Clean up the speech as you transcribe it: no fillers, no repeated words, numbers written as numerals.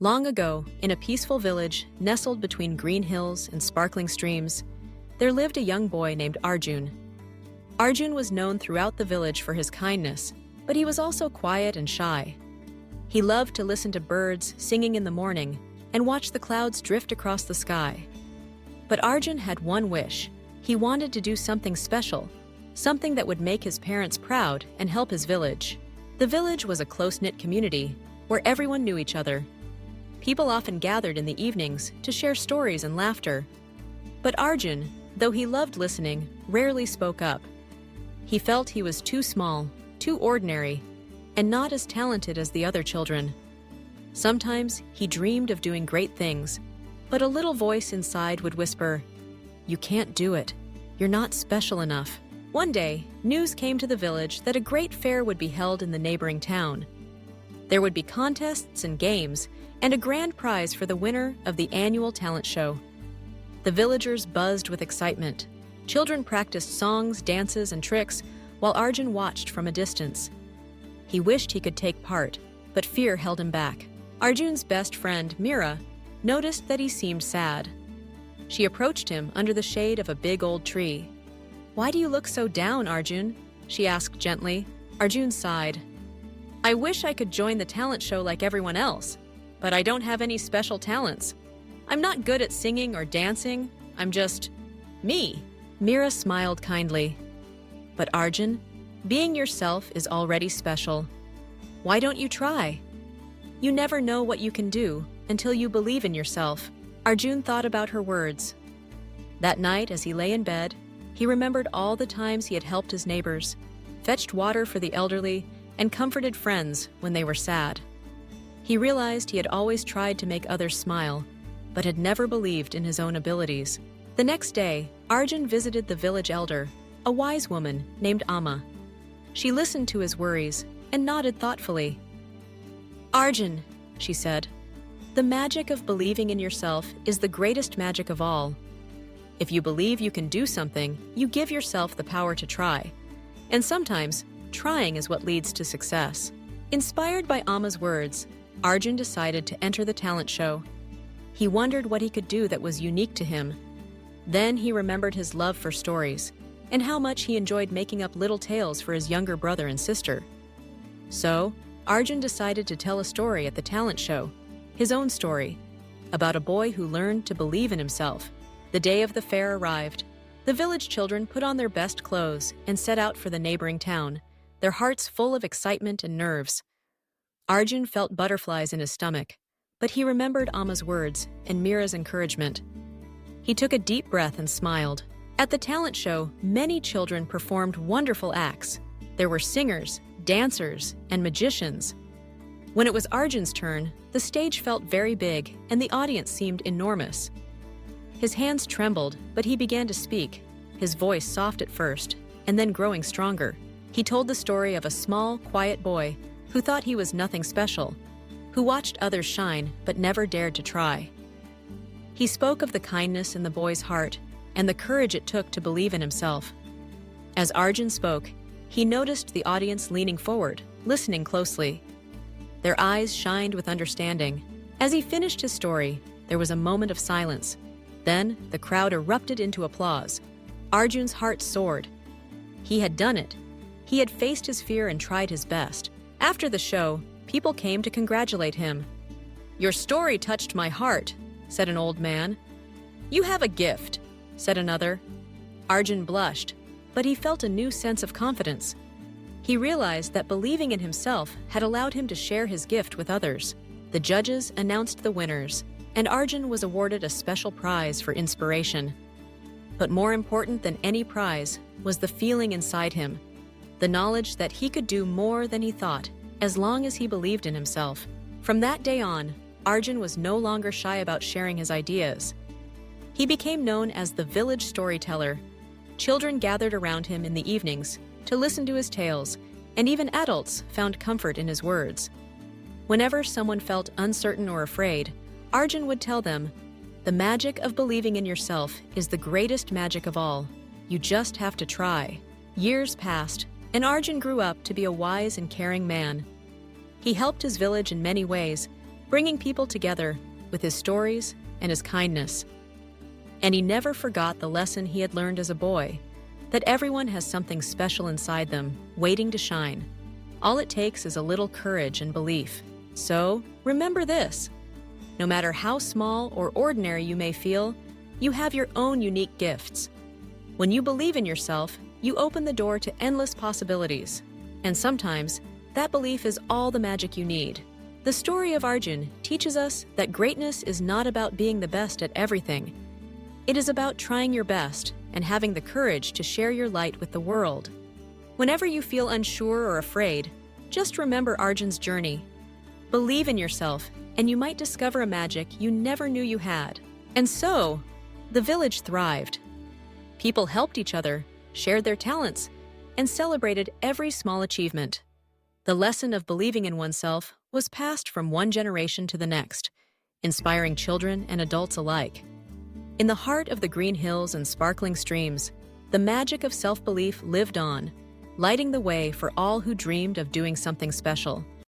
Long ago, in a peaceful village nestled between green hills and sparkling streams, there lived a young boy named Arjun. Arjun was known throughout the village for his kindness, but he was also quiet and shy. He loved to listen to birds singing in the morning and watch the clouds drift across the sky. But Arjun had one wish. He wanted to do something special, something that would make his parents proud and help his village. The village was a close-knit community where everyone knew each other. People often gathered in the evenings to share stories and laughter. But Arjun, though he loved listening, rarely spoke up. He felt he was too small, too ordinary, and not as talented as the other children. Sometimes he dreamed of doing great things, but a little voice inside would whisper, "You can't do it. You're not special enough." One day, news came to the village that a great fair would be held in the neighboring town. There would be contests and games, and a grand prize for the winner of the annual talent show. The villagers buzzed with excitement. Children practiced songs, dances, and tricks, while Arjun watched from a distance. He wished he could take part, but fear held him back. Arjun's best friend, Meera, noticed that he seemed sad. She approached him under the shade of a big old tree. "Why do you look so down, Arjun?" she asked gently. Arjun sighed. "I wish I could join the talent show like everyone else, but I don't have any special talents. I'm not good at singing or dancing. I'm just me." Meera smiled kindly. "But Arjun, being yourself is already special. Why don't you try? You never know what you can do until you believe in yourself." Arjun thought about her words. That night, as he lay in bed, he remembered all the times he had helped his neighbors, fetched water for the elderly, and comforted friends when they were sad. He realized he had always tried to make others smile, but had never believed in his own abilities. The next day, Arjun visited the village elder, a wise woman named Amma. She listened to his worries and nodded thoughtfully. "Arjun," she said, "the magic of believing in yourself is the greatest magic of all. If you believe you can do something, you give yourself the power to try. And sometimes, trying is what leads to success." Inspired by Amma's words, Arjun decided to enter the talent show. He wondered what he could do that was unique to him. Then he remembered his love for stories and how much he enjoyed making up little tales for his younger brother and sister. So, Arjun decided to tell a story at the talent show, his own story, about a boy who learned to believe in himself. The day of the fair arrived. The village children put on their best clothes and set out for the neighboring town, their hearts full of excitement and nerves. Arjun felt butterflies in his stomach, but he remembered Amma's words and Meera's encouragement. He took a deep breath and smiled. At the talent show, many children performed wonderful acts. There were singers, dancers, and magicians. When it was Arjun's turn, the stage felt very big and the audience seemed enormous. His hands trembled, but he began to speak, his voice soft at first, and then growing stronger. He told the story of a small, quiet boy who thought he was nothing special, who watched others shine but never dared to try. He spoke of the kindness in the boy's heart and the courage it took to believe in himself. As Arjun spoke, he noticed the audience leaning forward, listening closely. Their eyes shined with understanding. As he finished his story, there was a moment of silence. Then, the crowd erupted into applause. Arjun's heart soared. He had done it. He had faced his fear and tried his best. After the show, people came to congratulate him. "Your story touched my heart," said an old man. "You have a gift," said another. Arjun blushed, but he felt a new sense of confidence. He realized that believing in himself had allowed him to share his gift with others. The judges announced the winners, and Arjun was awarded a special prize for inspiration. But more important than any prize was the feeling inside him, the knowledge that he could do more than he thought, as long as he believed in himself. From that day on, Arjun was no longer shy about sharing his ideas. He became known as the village storyteller. Children gathered around him in the evenings to listen to his tales, and even adults found comfort in his words. Whenever someone felt uncertain or afraid, Arjun would tell them, "The magic of believing in yourself is the greatest magic of all. You just have to try." Years passed, and Arjun grew up to be a wise and caring man. He helped his village in many ways, bringing people together with his stories and his kindness. And he never forgot the lesson he had learned as a boy, that everyone has something special inside them, waiting to shine. All it takes is a little courage and belief. So, remember this. No matter how small or ordinary you may feel, you have your own unique gifts. When you believe in yourself, you open the door to endless possibilities. And sometimes, that belief is all the magic you need. The story of Arjun teaches us that greatness is not about being the best at everything. It is about trying your best and having the courage to share your light with the world. Whenever you feel unsure or afraid, just remember Arjun's journey. Believe in yourself, and you might discover a magic you never knew you had. And so, the village thrived. People helped each other, shared their talents, and celebrated every small achievement. The lesson of believing in oneself was passed from one generation to the next, inspiring children and adults alike. In the heart of the green hills and sparkling streams, the magic of self-belief lived on, lighting the way for all who dreamed of doing something special.